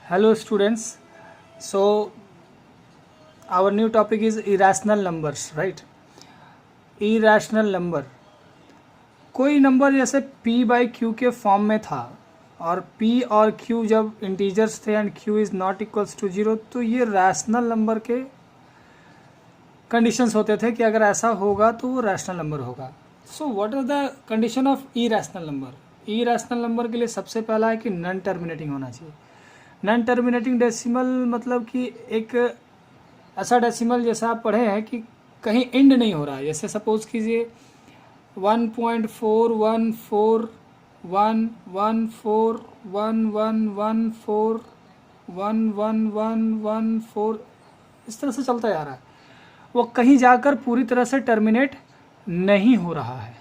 Hello students. So our new topic is irrational numbers, right? Irrational number. कोई number जैसे p by q के form में था और p और q जब इंटीजर्स थे and q is not equals to 0, तो ये रैशनल नंबर के कंडीशंस होते थे कि अगर ऐसा होगा तो वो रैशनल नंबर होगा. So what are the condition of irrational number? Irrational number के लिए सबसे पहला है कि नॉन टर्मिनेटिंग होना चाहिए. नॉन टर्मिनेटिंग डेसिमल मतलब कि एक ऐसा डेसिमल जैसा आप पढ़े हैं कि कहीं एंड नहीं हो रहा है. जैसे सपोज कीजिए 1.411411141114 इस तरह से चलता जा रहा है. वो कहीं जाकर पूरी तरह से टर्मिनेट नहीं हो रहा है.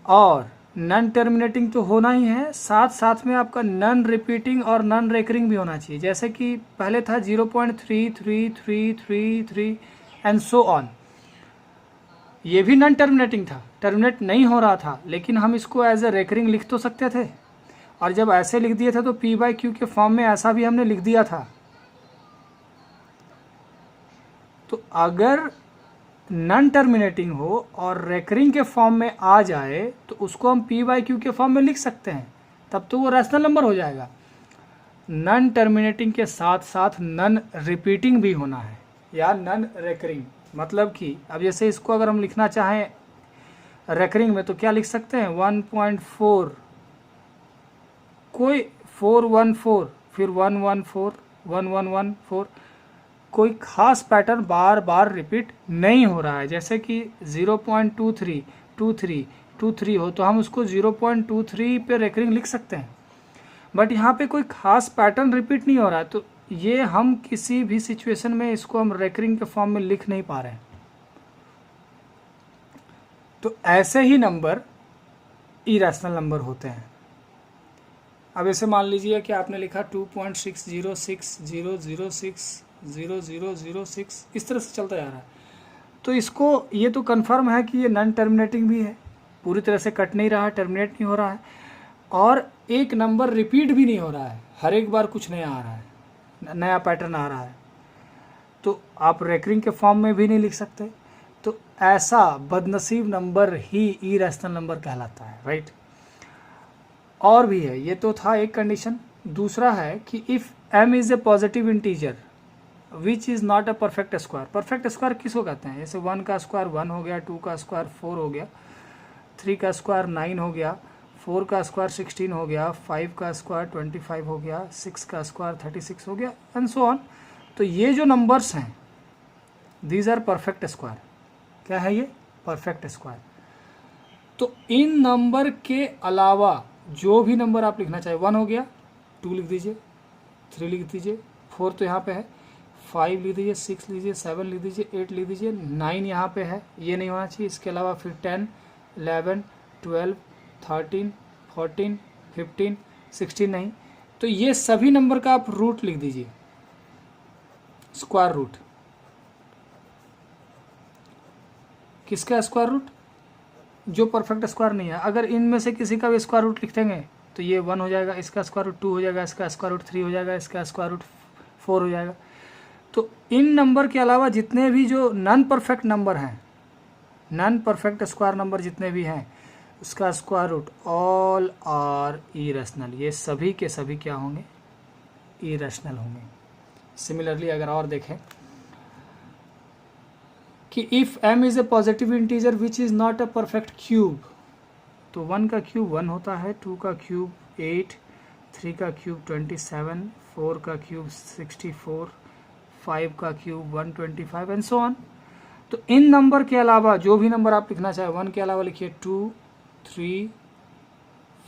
और नॉन टर्मिनेटिंग तो होना ही है, साथ साथ में आपका नॉन रिपीटिंग और नॉन रेकरिंग भी होना चाहिए. जैसे कि पहले था 0.3333 एंड सो ऑन. ये भी नॉन टर्मिनेटिंग था, टर्मिनेट नहीं हो रहा था, लेकिन हम इसको एज ए रेकरिंग लिख तो सकते थे. और जब ऐसे लिख दिए थे तो p बाई क्यू के फॉर्म में ऐसा भी हमने लिख दिया था. तो अगर नॉन टर्मिनेटिंग हो और रेकरिंग के फॉर्म में आ जाए तो उसको हम p बाई क्यू के फॉर्म में लिख सकते हैं, तब तो वो रैशनल नंबर हो जाएगा. नॉन टर्मिनेटिंग के साथ साथ नॉन रिपीटिंग भी होना है या नॉन रेकरिंग. मतलब कि अब जैसे इसको अगर हम लिखना चाहें रेकरिंग में तो क्या लिख सकते हैं 1.4 कोई 414 फिर 114 1114. कोई खास पैटर्न बार बार रिपीट नहीं हो रहा है. जैसे कि 0.232323 हो तो हम उसको 0.23 पे रेकरिंग लिख सकते हैं. बट यहाँ पे कोई खास पैटर्न रिपीट नहीं हो रहा है, तो ये हम किसी भी सिचुएशन में इसको हम रेकरिंग के फॉर्म में लिख नहीं पा रहे हैं. तो ऐसे ही नंबर इरैशनल नंबर होते हैं. अब ऐसे मान लीजिए कि आपने लिखा 2.60600600006 इस तरह से चलता जा रहा है. तो इसको ये तो कंफर्म है कि ये नॉन टर्मिनेटिंग भी है, पूरी तरह से कट नहीं रहा है, टर्मिनेट नहीं हो रहा है, और एक नंबर रिपीट भी नहीं हो रहा है. हर एक बार कुछ नया आ रहा है, नया पैटर्न आ रहा है. तो आप रेकरिंग के फॉर्म में भी नहीं लिख सकते. तो ऐसा बदनसीब नंबर ही इरैशनल नंबर कहलाता है, राइट. और भी है, ये तो था एक कंडीशन. दूसरा है कि if m is a positive integer which is not a perfect square. Perfect square किसको कहते हैं? जैसे 1 का स्क्वायर 1 हो गया, 2 का स्क्वायर 4 हो गया, 3 का स्क्वायर 9 हो गया, 4 का स्क्वायर 16 हो गया, 5 का स्क्वायर 25 हो गया, 6 का स्क्वायर 36 हो गया एंड सो ऑन. तो ये जो नंबर्स हैं दीज आर परफेक्ट स्क्वायर. क्या है ये? Perfect square. तो इन नंबर के अलावा जो भी नंबर आप लिखना चाहे, 1 हो गया 2 लिख दीजिए, 3 लिख दीजिए, 4 तो यहाँ पे है, 5 लिख दीजिए, 6 लीजिए, 7 लिख दीजिए, 8 लिख दीजिए, 9 यहाँ पे है, ये नहीं होना चाहिए. इसके अलावा फिर 10 11 12 13 14 15 16 नहीं. तो ये सभी नंबर का आप रूट लिख दीजिए, स्क्वायर रूट. किसका स्क्वायर रूट? जो परफेक्ट स्क्वायर नहीं है. अगर इनमें से किसी का भी स्क्वायर रूट लिख देंगे तो ये 1 हो जाएगा, इसका स्क्वायर रूट 2 हो जाएगा, इसका स्क्वायर रूट 3 हो जाएगा, इसका स्क्वायर रूट 4 हो जाएगा. तो इन नंबर के अलावा जितने भी जो नॉन परफेक्ट नंबर हैं, नॉन परफेक्ट स्क्वायर नंबर जितने भी हैं, उसका square root all are irrational. ये सभी के सभी क्या होंगे? इरैशनल होंगे. सिमिलरली अगर और देखें कि if m is a positive integer which is not a perfect cube, तो 1 का क्यूब 1 होता है, 2 का क्यूब 8, 3 का क्यूब 27, 4 का क्यूब 64, 5 का क्यूब 125 एंड सो ऑन. तो इन नंबर के अलावा जो भी नंबर आप लिखना चाहे, 1 के अलावा लिखिए 2 3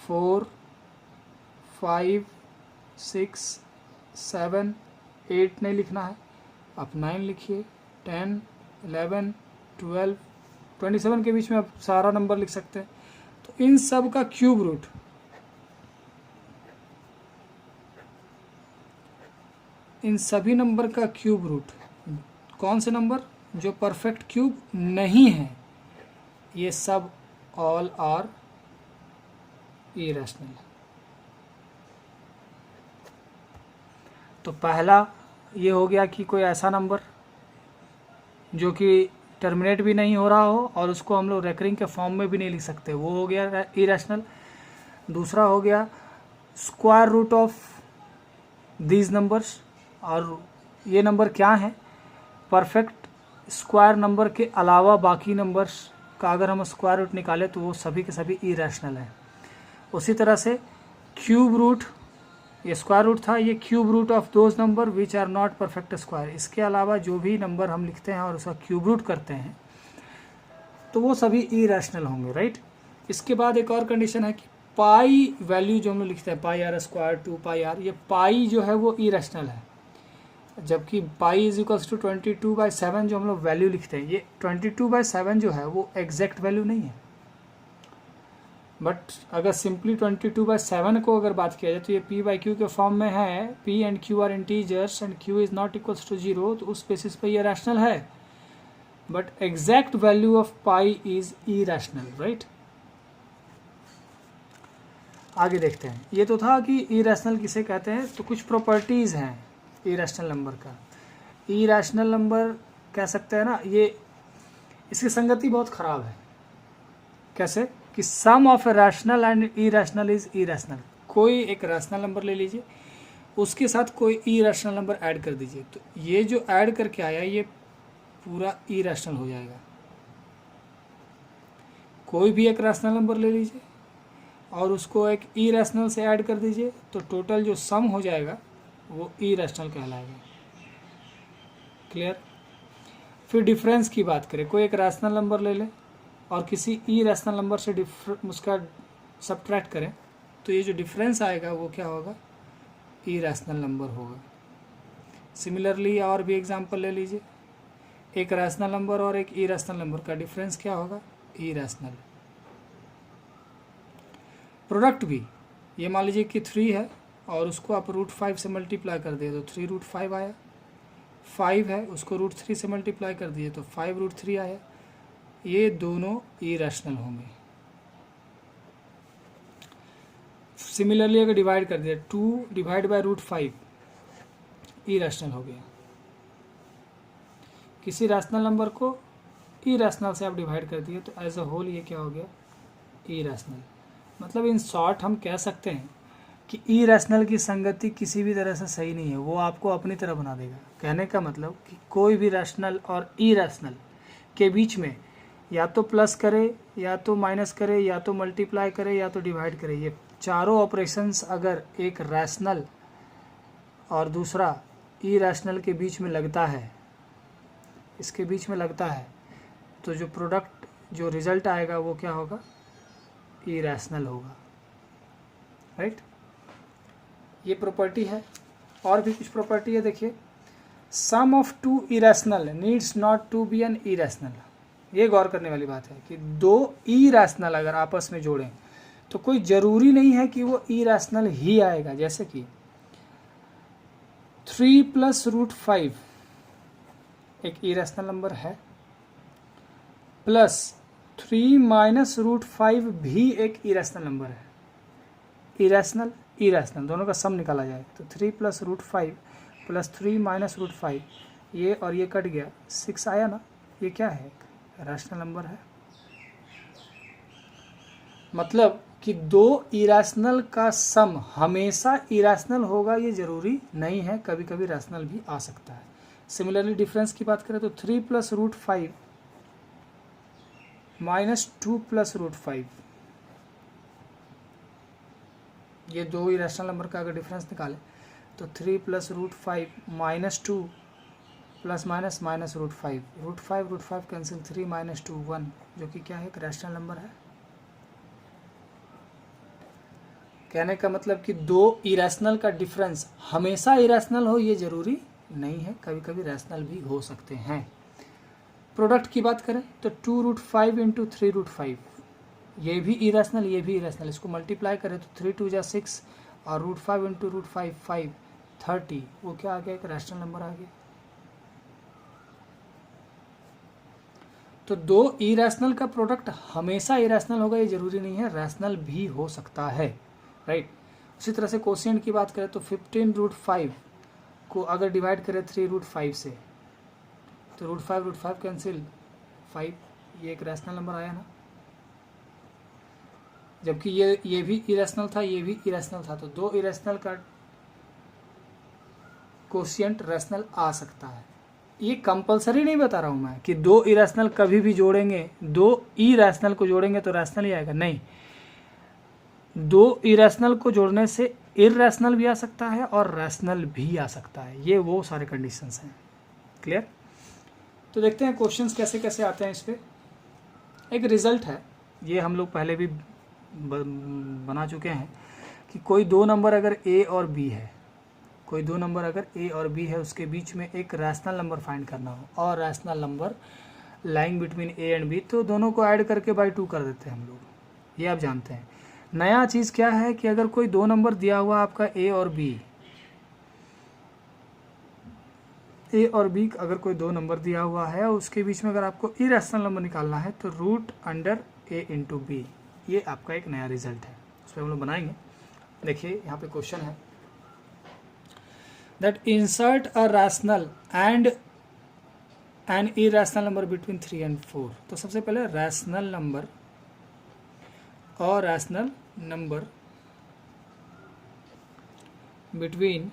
4 5 6 7 8 नहीं लिखना है, आप 9 लिखिए, 10 11 12 27 के बीच में आप सारा नंबर लिख सकते हैं. तो इन सब का क्यूब रूट, इन सभी नंबर का क्यूब रूट, कौन से नंबर? जो परफेक्ट क्यूब नहीं है, ये सब ऑल आर इरैशनल. तो पहला ये हो गया कि कोई ऐसा नंबर जो कि टर्मिनेट भी नहीं हो रहा हो और उसको हम लोग रेकरिंग के फॉर्म में भी नहीं लिख सकते, वो हो गया इरेशनल। दूसरा हो गया square root of these numbers, और ये नंबर क्या है, परफेक्ट स्क्वायर नंबर के अलावा बाकी नंबर्स का अगर हम स्क्वायर रूट निकालें तो वो सभी के सभी इरेशनल हैं। उसी तरह से क्यूब रूट, ये स्क्वायर रूट था, ये cube root of those number which are not perfect square, इसके अलावा जो भी नंबर हम लिखते हैं और उसका क्यूब रूट करते हैं तो वो सभी इरेशनल होंगे, राइट। इसके बाद एक और कंडीशन है कि पाई वैल्यू जो हम लोग लिखते हैं, पाई आर स्क्वायर 2 पाई आर, ये पाई जो है वो इरेशनल है, जबकि पाई इज इक्वल्स टू 22/7 जो हम लोग वैल्यू लिखते हैं, ये 22/7 जो है वो एग्जैक्ट वैल्यू नहीं है। बट अगर सिंपली 22/7 को अगर बात किया जाए तो ये p/q के फॉर्म में है, p and q are integers and q is not equals to 0, तो उस बेसिस पे ये रैशनल है। But exact value of pi is irrational, right. आगे देखते हैं, ये तो था कि इरेशनल किसे कहते हैं, तो कुछ प्रॉपर्टीज़ हैं इरेशनल नंबर का। इरेशनल नंबर कह सकते हैं ना, ये इसकी संगति बहुत ख़राब है। कैसे कि sum of a rational and irrational is irrational, कोई एक रैशनल नंबर ले लीजिए, उसके साथ कोई इरेशनल नंबर ऐड कर दीजिए, तो ये जो ऐड करके आया ये पूरा इरेशनल हो जाएगा। कोई भी एक रैशनल नंबर ले लीजिए और उसको एक इरेशनल से ऐड कर दीजिए, तो टोटल जो सम हो जाएगा वो इरेशनल कहलाएगा। क्लियर। फिर डिफरेंस की बात करें, कोई एक रैशनल नंबर ले ले और किसी इरेशनल नंबर से उसका सब्ट्रैक्ट करें, तो ये जो डिफरेंस आएगा वो क्या होगा, इरेशनल नंबर होगा। सिमिलरली और भी एग्जांपल ले लीजिए, एक रैशनल नंबर और एक इरेशनल नंबर का डिफरेंस क्या होगा, इरेशनल। प्रोडक्ट भी, ये मान लीजिए कि 3 है और उसको आप √5 से मल्टीप्लाई कर दिए तो 3√5 आया। 5 है, उसको √3 से मल्टीप्लाई कर दिए तो 5√3 आया। ये दोनों इरेशनल होंगे। सिमिलरली अगर डिवाइड कर दिया, 2 डिवाइड बाय √5 इरेशनल हो गया। किसी रैशनल नंबर को इरेशनल से आप डिवाइड कर दिए तो एज अ होल ये क्या हो गया, इरेशनल। मतलब इन शॉर्ट हम कह सकते हैं कि इरेशनल की संगति किसी भी तरह से सही नहीं है, वो आपको अपनी तरह बना देगा। कहने का मतलब कि कोई भी रैशनल और इरेशनल के बीच में या तो प्लस करे या तो माइनस करे या तो मल्टीप्लाई करे या तो डिवाइड करे, ये चारों ऑपरेशंस अगर एक रैशनल और दूसरा इरेशनल के बीच में लगता है, इसके बीच में लगता है, तो जो प्रोडक्ट जो रिजल्ट आएगा वो क्या होगा, इरेशनल होगा, राइट। ये प्रॉपर्टी है। और भी कुछ प्रॉपर्टी है, देखिए, sum of 2 irrational needs not to be an irrational. ये गौर करने वाली बात है कि 2 इरेशनल अगर आपस में जोड़ें तो कोई ज़रूरी नहीं है कि वो इरेशनल ही आएगा। जैसे कि 3 + √5 एक इरेशनल नंबर है, प्लस 3 - √5 भी एक इरेशनल नंबर है। इरेशनल इरेशनल दोनों का सम निकाला जाए तो 3 + √5 + 3 - √5, ये और ये कट गया, 6 आया ना। ये क्या है, रैशनल नंबर है। मतलब कि 2 इरेशनल का सम हमेशा इरेशनल होगा ये ज़रूरी नहीं है, कभी कभी रैशनल भी आ सकता है। सिमिलरली डिफरेंस की बात करें तो 3 + √5 - 2 + √5, ये 2 इरेशनल नंबर का अगर डिफरेंस निकालें तो 3 + √5 - 2 प्लस माइनस माइनस √5, √5 कैंसिल, 3 - 2 1, जो कि क्या है, एक रैशनल नंबर है। कहने का मतलब कि 2 इरेशनल का डिफरेंस हमेशा इरेशनल हो ये ज़रूरी नहीं है, कभी कभी रैशनल भी हो सकते हैं। प्रोडक्ट की बात करें तो 2√5 × 3√5, ये भी इरेशनल ये भी इरेशनल। इसको मल्टीप्लाई करें तो 3 × 2 = 6 और √5 × √5 5, 30, वो क्या आ गया, एक रैशनल नंबर आ गया। तो 2 इरेशनल का प्रोडक्ट हमेशा इरेशनल होगा ये ज़रूरी नहीं है, रैशनल भी हो सकता है, राइट। उसी तरह से कोशिएंट की बात करें तो 15√5 को अगर डिवाइड करें 3√5 से तो √5 कैंसिल 5, ये एक रैशनल नंबर आया ना, जबकि ये भी इरेशनल था, ये भी इरेशनल था, तो दो इरेशनल का कोशिएंट रैशनल आ सकता है। ये कंपलसरी नहीं बता रहा हूँ मैं कि दो इरेशनल कभी भी जोड़ेंगे, दो इरेशनल को जोड़ेंगे तो रैशनल ही आएगा, नहीं, दो इरेशनल को जोड़ने से इररेशनल भी आ सकता है और रैशनल भी आ सकता है। ये वो सारे कंडीशंस हैं। क्लियर? तो देखते हैं क्वेश्चंस कैसे कैसे आते हैं इस पर। एक रिजल्ट है, ये हम लोग पहले भी बना चुके हैं कि कोई दो नंबर अगर ए और बी है, कोई दो नंबर अगर ए और बी है, उसके बीच में एक रैशनल नंबर फाइंड करना हो और rational number lying between a and b, तो दोनों को ऐड करके बाई 2 कर देते हैं हम लोग। ये आप जानते हैं। नया चीज़ क्या है कि अगर कोई दो नंबर दिया हुआ आपका ए और बी, ए और बी अगर कोई दो नंबर दिया हुआ है, उसके बीच में अगर आपको इरेशनल नंबर निकालना है तो √(a)(b), ये आपका एक नया रिजल्ट है, उस पर हम लोग बनाएंगे। देखिए यहाँ पे क्वेश्चन है that insert a rational and an irrational number between 3 and 4। तो सबसे पहले रैशनल नंबर और rational number between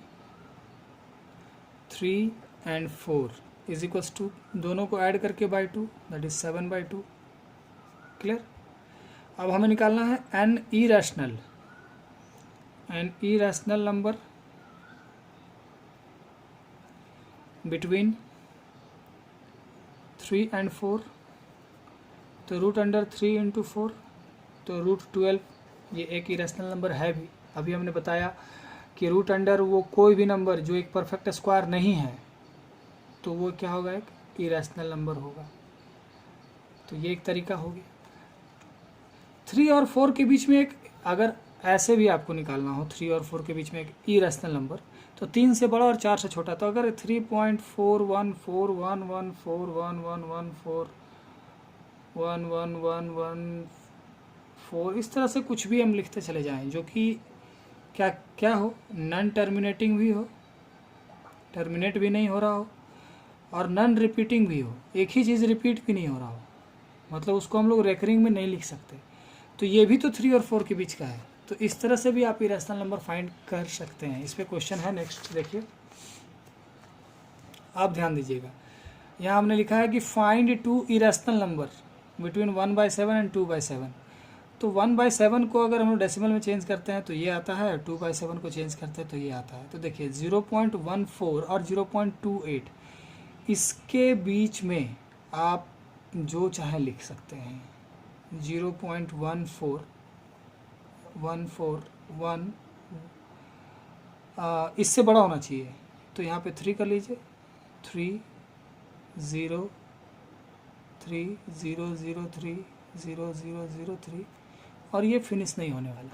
3 and 4 is equals to, दोनों को ऐड करके बाई 2, दैट इज 7/2। क्लियर? अब हमें निकालना है N irrational number between 3 and 4, तो √3 × 4 तो √12, ये एक इरेशनल नंबर है भी। अभी हमने बताया कि √, वो कोई भी नंबर जो एक परफेक्ट स्क्वायर नहीं है तो वो क्या होगा, एक इरेशनल नंबर होगा। तो ये एक तरीका हो गया। 3 और 4 के बीच में एक, अगर ऐसे भी आपको निकालना हो 3 और 4 के बीच में एक इरेशनल नंबर, तो 3 से बड़ा और 4 से छोटा, तो अगर 3.414114114111114 इस तरह से कुछ भी हम लिखते चले जाएं, जो कि क्या क्या हो, नॉन टर्मिनेटिंग भी हो, टर्मिनेट भी नहीं हो रहा हो, और नॉन रिपीटिंग भी हो, एक ही चीज़ रिपीट भी नहीं हो रहा हो, मतलब उसको हम लोग रेकरिंग में नहीं लिख सकते, तो ये भी तो 3 और 4 के बीच का है। तो इस तरह से भी आप इरेशनल नंबर फाइंड कर सकते हैं। इस पे क्वेश्चन है नेक्स्ट, देखिए आप ध्यान दीजिएगा। यहाँ हमने लिखा है कि find 2 irrational number between 1/7 and 2/7। तो 1/7 को अगर हम लोग डेसिमल में चेंज करते हैं तो ये आता है, 2/7 को चेंज करते हैं तो ये आता है। तो देखिए 0.14 और 0.28, इसके बीच में आप जो चाहे लिख सकते हैं। 0.14141 इससे बड़ा होना चाहिए, तो यहाँ पे 3 कर लीजिए, 3.0.3.0.0.3.0.0.0.3 और ये फिनिश नहीं होने वाला।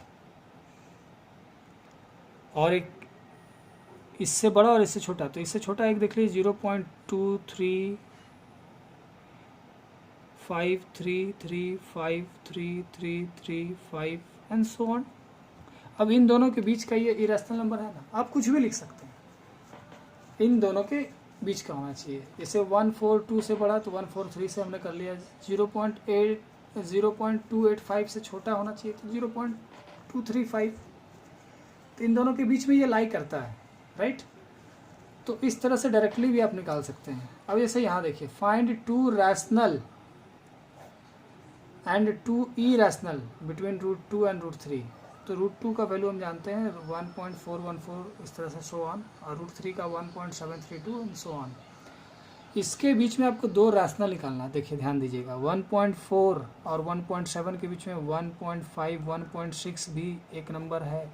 और एक इससे बड़ा और इससे छोटा, तो इससे छोटा एक देख लीजिए 0.23533335 एंड सो ऑन। अब इन दोनों के बीच का ये इरेशनल नंबर है ना, आप कुछ भी लिख सकते हैं, इन दोनों के बीच का होना चाहिए। जैसे 142 से बड़ा तो 143 से हमने कर लिया, 0.285 से छोटा होना चाहिए तो 0.235, तो इन दोनों के बीच में ये लाई करता है, राइट? तो इस तरह से डायरेक्टली भी आप निकाल सकते हैं। अब जैसे यहाँ देखिए, find 2 rational and 2 irrational between √2 and √3। तो √2 का वैल्यू हम जानते हैं 1.414, इस तरह से सो ऑन, और √3 का 1.732 एंड सो ऑन। इसके बीच में आपको दो रैशनल निकालना। देखिए ध्यान दीजिएगा, 1.4 और 1.7 के बीच में 1.5 1.6 भी एक नंबर है,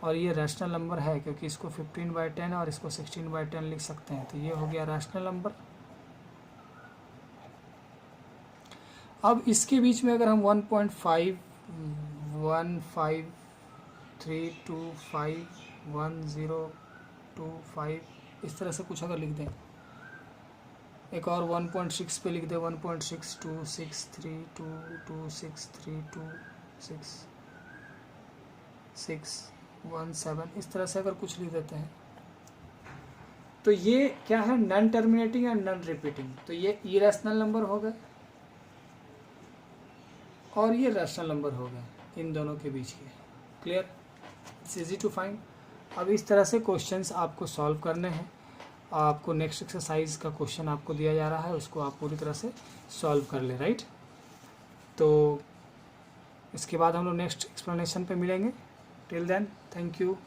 और ये रैशनल नंबर है क्योंकि इसको 15/10 और इसको 16/10 लिख सकते हैं, तो ये हो गया रैशनल नंबर। अब इसके बीच में अगर हम 1.5 15325 1025 इस तरह से कुछ अगर लिख दें, एक और 1.6 पे लिख दें 1.626322632617, इस तरह से अगर कुछ लिख देते हैं तो ये क्या है, non terminating and non repeating. तो ये इरेशनल नंबर हो गए और ये रैशनल नंबर हो गए, इन दोनों के बीच के। Clear, it's easy to find. अब इस तरह से क्वेश्चंस आपको सॉल्व करने हैं। आपको नेक्स्ट एक्सरसाइज का क्वेश्चन आपको दिया जा रहा है, उसको आप पूरी तरह से सॉल्व कर ले, राइट। तो इसके बाद हम लोग नेक्स्ट एक्सप्लेनेशन पे मिलेंगे। Till then, thank you.